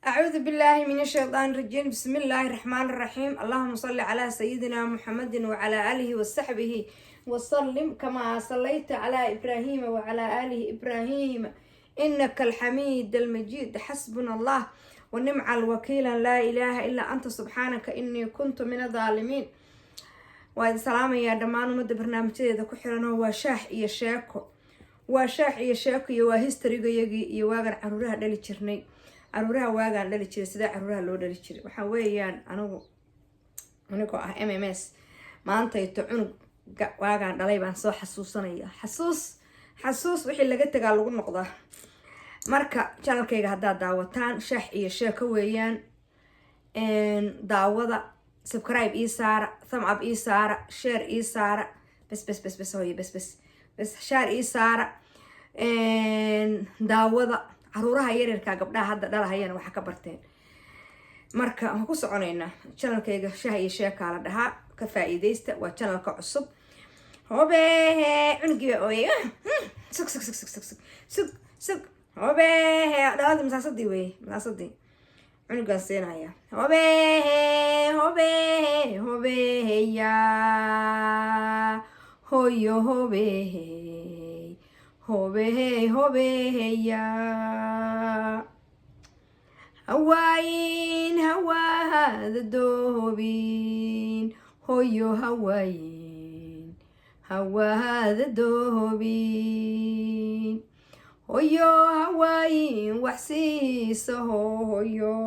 أعوذ بالله من الشيطان الرجيم. بسم الله الرحمن الرحيم. اللهم صل على سيدنا محمد وعلى آله وصحبه وسلم كما صليت على إبراهيم وعلى آله إبراهيم إنك الحميد المجيد. حسبنا الله ونعم الوكيل، لا إله إلا أنت سبحانك إني كنت من الظالمين. وإذ سلام يا دمان مد برنامجي ذا كحرنا وشاح يا شيكو وشاح يا شيكو يا هيستوري يا واقع عروها دلي جرني caruuraha waagaan dhali jiray sida caruuraha loo dhali jiray waxa weeyaan anigoo ah MMS maanta ito cunug waagaan dhalay baan soo xasuusanaya xasuus wixii laga tagaa lagu noqdaa. Marka channelkayga haddaad daawataan Shax iyo Sheeko weeyaan, daawada, subscribe ii saara, thumb up ii saara, share ii saara, bes hooyo bes share ii saara, daawada caruuraha yaryarka gabdhaha hadda dhalahayana waxa ka barteen. Marka aan ku soconaynaa channelkayga Shax iyo Sheeko la dhahaa, ka faa'iideysta. Waa channelka cusub. Hobe cunugiga ooy sug hobe dhalada masaasadii wey masaasadii cunugaan seenaya. Hobe ya hoyo hobe ya hawayin hawada doobin hoyo hawayin hawada doobin hoyo hawayin waxsiisa hoyo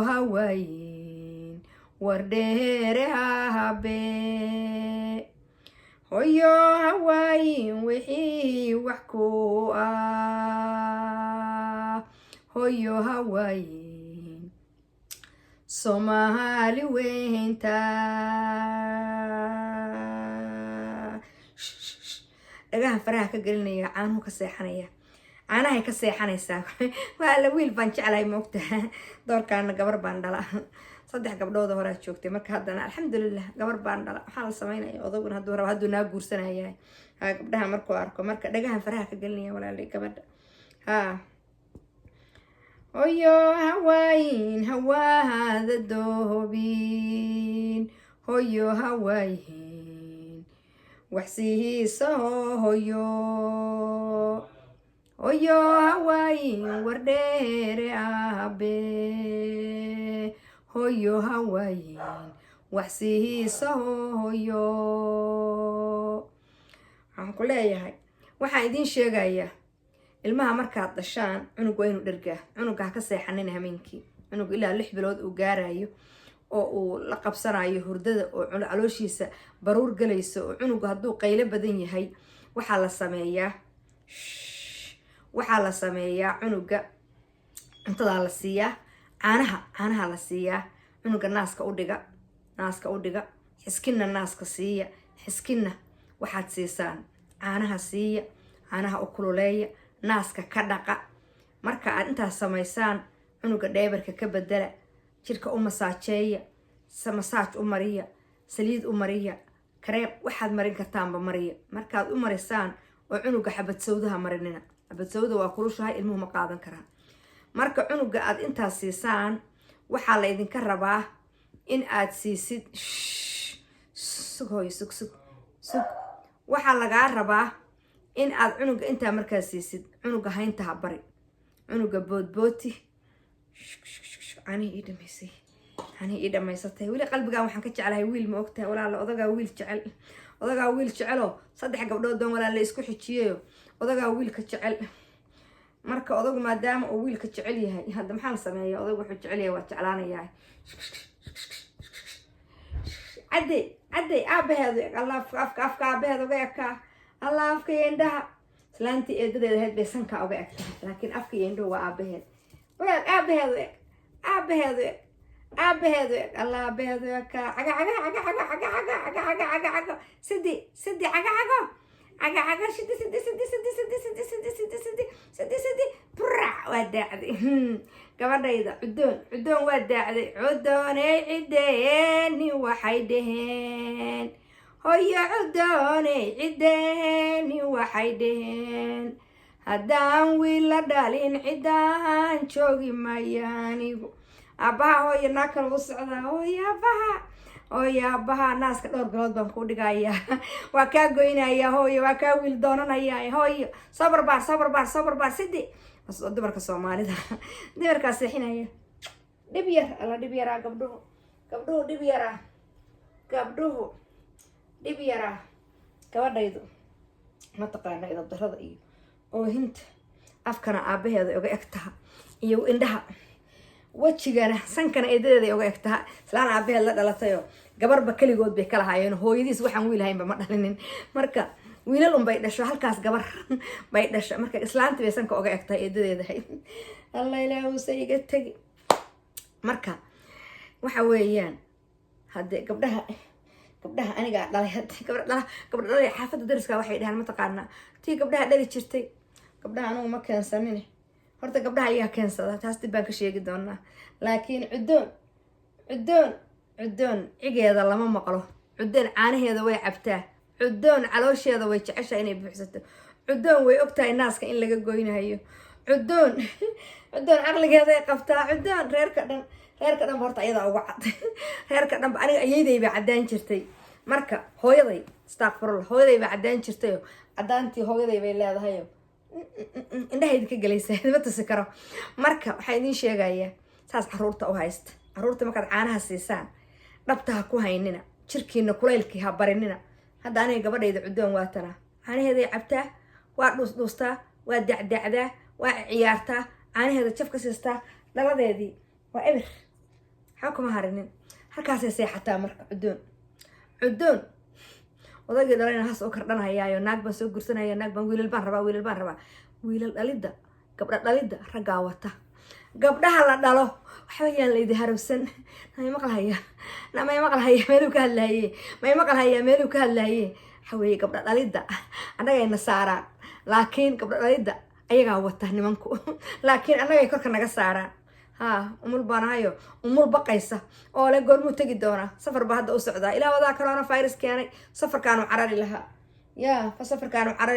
hawayin wardheere habe hoyo hawayin wixii wax ku ah hoyo hawayin Soomaali weynta. dhagahan faraha ka gelinaya, caanuhu ka seexanaya, caanahay ka seexanaysaa. waa la wiil baan jeclahay moogtaha, doorkaana gabar baan dhala. 3 gabdhood hore aad joogtay, marka haddana alxamdulillah gabar baan dhala. waxaa la sameynaya odaguna hadduu naa guursanaya gabdhaha markuu arko. marka dhagahan faraha ka gelinaya walaalay gabadha. hoyo hawayin hawada doobin hoyo hawayin waxsiisa hoyo hawayin wardheere abe hoyo hawayin waxsiisa hoyo. waxaan ku leeyahay, waxaan idiin sheegayaa ilmaha markaad dhashaan cunug waa inuu dhergaa. cunuga ha ka seexanin hameenkii. cunug ilaa 6 bilood uu gaarayo oo uu la qabsanayo hurdada oo calooshiisa baruur galayso oo cunuga hadduu qaylo badan yahay waxaa la sameeyaa cunuga cuntada la siiyaa, caanaha la siiyaa. cunuga naaska u dhiga xiskinna naaska siiya, xiskinna waxaad siisaan caanaha siiya, caanaha u kululeeya, naaska ka dhaqa. marka aad intaas samaysaan cunuga dheebarka ka bedela, jirka u masaajeeya, masaaj u mariya, saliid u mariya, kareem waxaad marin kartaanba mariya. markaad u marisaan oo cunuga xabad sawdaha marinina. xabad sawda waa kulushahay, ilmuhu ma qaadan karaan. marka cunuga aad intaas siisaan waxaa la idinka rabaa in aad siisid sug waxaa lagaa rabaa in aad cunuga intaa markaa siisid. cunuga haynta ha bari, cunuga boodbooti. anihi ii dhamaysatay weli qalbigaan. waxaan ka jeclahay wiil, ma ogtahay walaala. odagaa wiil jeceloo 3 gabdhood doon walaala isku xijiyeyo odagaa wiilka jecel. marka odagu maadaama uu wiilka jecel yahay, hadda maxaa la sameeyaa? odagu wuxuu jecel yahay waa jeclaanayaa. cadday aabaheedu eg allah afka aabaheed uga ekaa. allah afka iyo indhaha. islaantii eedadeeda ahayd bay sankaa uga eg tahay, laakiin afka iyo indhuhu waa aabaheed. aabaheedu eg allah aabaheedu ekaa. caga sidi caga sidi burac waa daacday. gabadhayda cudoon waa daacday. cudooney cideeni waxay dhaheen hoyo cudooney cideeni waxay dhaheen haddaan wiil la dhalin ciddaan joogi mayaanigu aabbaha hooyo naa kale u socdaa hooyo aabbaha naaska dhowr bilood baan ku dhigayaa waa kaa goynayaa hooyo waa kaa wiil doonanayaa hooyo sabar baar sidi dumarka soomaalida dumarkaa seexinaya dhib yar alla dhib yaraa gabdhuhu dhib yaraa gabadhaydu mataqaana idab darada iyo oohinta afkana aabaheeda uga egtaha iyo indhaha wajigana sankana eedadeeda uga egtaha islaan aabaheed la dhalatayoo gabarba keligood bay kala haayeen hooyadiis waxaan wiil haynba ma dhalinin marka wiilal unbay dhasho halkaas gabar bay dhasho marka islaantii bay sanka uga egtahay eedadeeda alla ilaahuse iga tegi marka waxa weeyaan haddee gabdhaha anigaa dhalay gabdha dhalay xaafadda dariska waxay dhahaan mataqaanaa tii gabdhaha dhali jirtay gabdhaha anugu ma keensanine horta gabdhaha ayaa keensada taas dib baan ka sheegi doonaa laakiin cudoon cigeeda lama maqlo cudoon caanaheeda way cabtaa cudoon caloosheeda way jeceshaa inay buuxsato cudoon way ogtahay naaska in laga goynayo cudoon caqligeeday qabtaa cudoon reerka dhan horta ayadaa uga cad reerka dhanba aniga ayayday baa caddaan jirtay marka hooyaday astaqfirullah hooyaday baa caddaan jirtayo caddaantii hooyaday bay leedahayo indhahayda ka galaysaa ma tusi karo marka waxaa idiin sheegayaa saas caruurta u haysta caruurta markaad caanaha siisaan dhabta ha ku haynina jirkiina kulaylkii ha barinina hadda aniga gabadhayda cudoon waatana caanaheeday cabtaa waa dhuusdhuustaa waa dacdacdaa waa ciyaartaa caanaheeda jaf ka siistaa dhaladeedii waa eber waxba kuma harinin halkaasay seexataa marka cudoon odaygii dhalayna haas u kardhanhayaayo naag baan soo gursanaya naag baan wiilal baan rabaa wiilal dhalidda gabdha dhalidda raggaa wata gabdhaha la dhalo waxba yaan laydi harowsan may maqlahaya meeluu ka hadlaye waxa weeye gabdha dhalidda annagayna saaraan laakiin gabdha dhalidda ayagaa wata nimanku laakiin annagay korka naga saaraan umul baanahayo umul baqaysa oo le goormuu tegi doonaa safar baa hadda u socdaa ilaa wadaa coronavirus keenay safarkaanu carari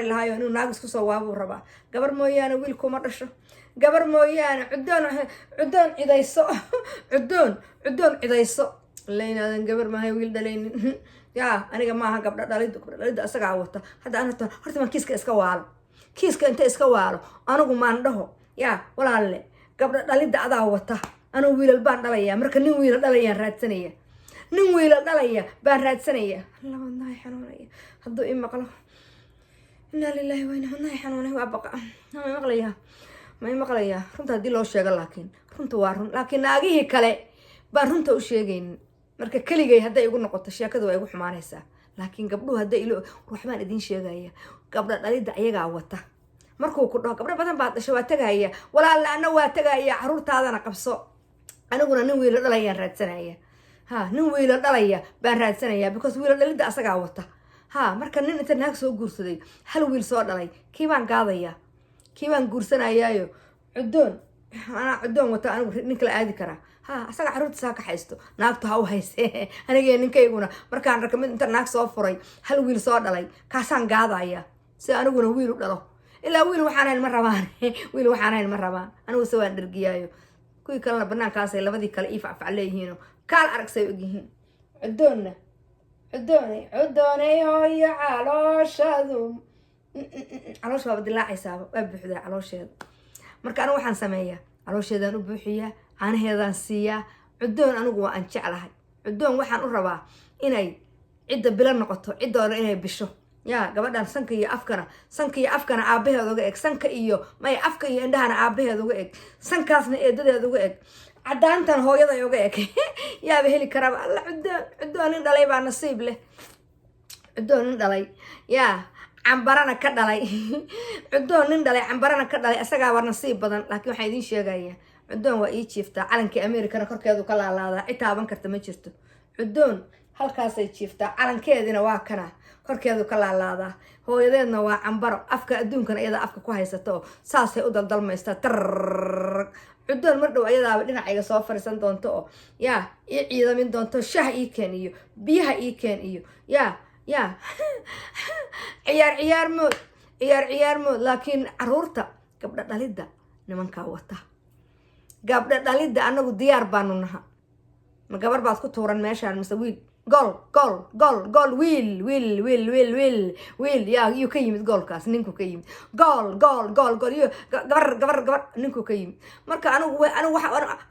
lahaayo inuu naag isku soo waabuu rabaa gabar mooyaane wiilkuma dhasho gabar mooyaane cudoon cidayso laynaadan gabar maahay wiil dhalaynin aniga maaha gabdha dhalidda asagaa wata hadda horta maan kiiska inta iska waalo anigu maan dhaho walaalle gabdha dhalidda adaa wata anuu wiilal baan dhalayaa marka nin wiilal dhalayaan raadsanaya lawadnahay xanuunaya hadduu i maqlo inaa lilahi wayna wadnahay xanuunay waa baqa may maqlayaa runta haddii loo sheego laakiin runta waa run laakiin naagihii kale baan runta u sheegaynin marka keligay hadday igu noqoto sheekadu waa igu xumaanaysaa laakiin gabdhuhu hadday waxbaan idiin sheegaya gabdha dhalidda ayagaa wata markuu ku dhaho gabdho badan baad dhasho waa tagaya walaal ana waa tagaya caruurtaadana qabso aniguna nin wiil dhalayaan raadsanaya nin wiil dhalaya baan raadsanaya because wiil dhalidda asagaa wata marka nin inta naag soo guursaday hal wiil soo dhalay kii baan gaadaya kii baan guursanayaayo cudoon wata anigu nin kala aadi karaa asaga caruurtiisa ha ka haysto naagtu ha u hayse anigee ninkayguna markaan arka mid inta naag soo furay hal wiil soo dhalay kaasaan gaadaya si aniguna wiil u dhalo ilaa wiil waxaan hayn ma rabaan anigu se waan dhergiyaayo kuwii kalena banaankaasay labadii kale ii facfac leeyihiino kaal aragsay ogyihiin cudoonay hooyo caloosha waaba dilaacaysaaba waa buuxdaa caloosheeda marka anigu waxaan sameeyaa caloosheedaan u buuxiyaa caanaheedaan siiyaa cudoon anigu waa aan jeclahay cudoon waxaan u rabaa inay cidda bilo noqoto ciddooda inay bisho gabadhan sanka iyo afkana aabaheed uga eg afka iyo indhahana aabaheed uga eg sankaasna eedadeed uga eg caddaantan hooyaday uga eg yaaba heli karaba alla cudoon nin dhalay baa nasiib leh cudoon nin dhalay cambarana ka dhalay cudoon nin dhalay cambarana ka dhalay asagaaba nasiib badan laakiin waxaan idiin sheegaya cudoon waa ii jiiftaa calankii amerikana korkeedu ka laalaadaa cid taaban karta ma jirto cudoon halkaasay jiiftaa calankeedina waa kana korkeedu ka laalaadaa hooyadeedna waa cambaro afka adduunkana iyada afka ku haysato oo saasay u daldalmaystaa cudoon mar dhow ayadaaba dhinacayga soo fariisan doonto oo ii ciidamin doonto shaha ii keen iyo biyaha ii keen iyo ciyaar mood عيار مود لكن عرورتا قبل دليدا نمنكا وتا قبل دليدا أنا وديار بانونها ما قبر بعض كتورن ماشي على المسويل جول ويل يا يو كيم جول كاس نينكو كيم جول يو قبر نينكو كيم مركا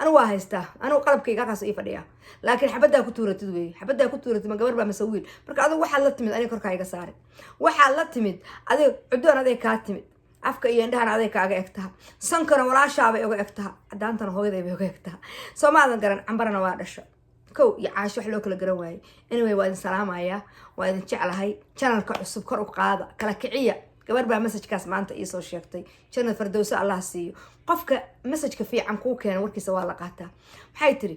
أنا واهسته أنا قلب كي قاقص إيه فديا لكن حبدا كتورة تدوي حبدا كتورة ما قبر بمسويل مركا هذا وحلت من أنا كركاي قصاري وحلت من هذا عدون هذا كاتمد afka iyo indhahan aday kaaga egtaha sankana walaashaabay uga egtaha cadaantana hooyaday bay uga egtaha Soomaalida garan cambarana waa dhasho kow iyo caasho wax loo kala garan waayay anyway waa idin salaamaya waa idin jeclahay channelka cusub kor u qaada kala kiciya gabar baa message-kaas maanta ii soo sheegtay channel Firdawsa Allah siiyo qofka message-ka fiican ku keenay warkiisa waa la qaataa maxay tiri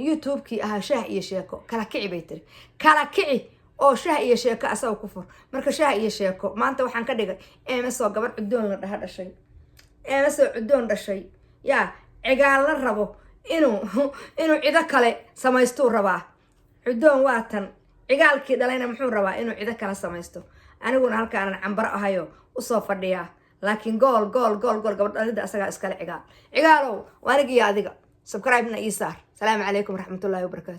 YouTube-kii aha Shax iyo Sheeko kala kici bay tiri kala kici oo Shax iyo Sheeko asaw ku fur marka Shax iyo Sheeko maanta waxaan ka dhigay soo gabar Cudoon la dhaha dhashay soo Cudoon dhashay yaa cigaal la rabo inuu cida kale samaysto rabaa Cudoon waatan cigaalkii dhalayna muxuu rabaa inuu cida kale samaysto aniguna halkaan cambar ahayo u soo fadhiya laakiin gool gabar dhalida asaga iskale cigaalow waaniga iyo adiga subscribe na isaar salaamu calaykum waraxmatullaahi wabarakaatuh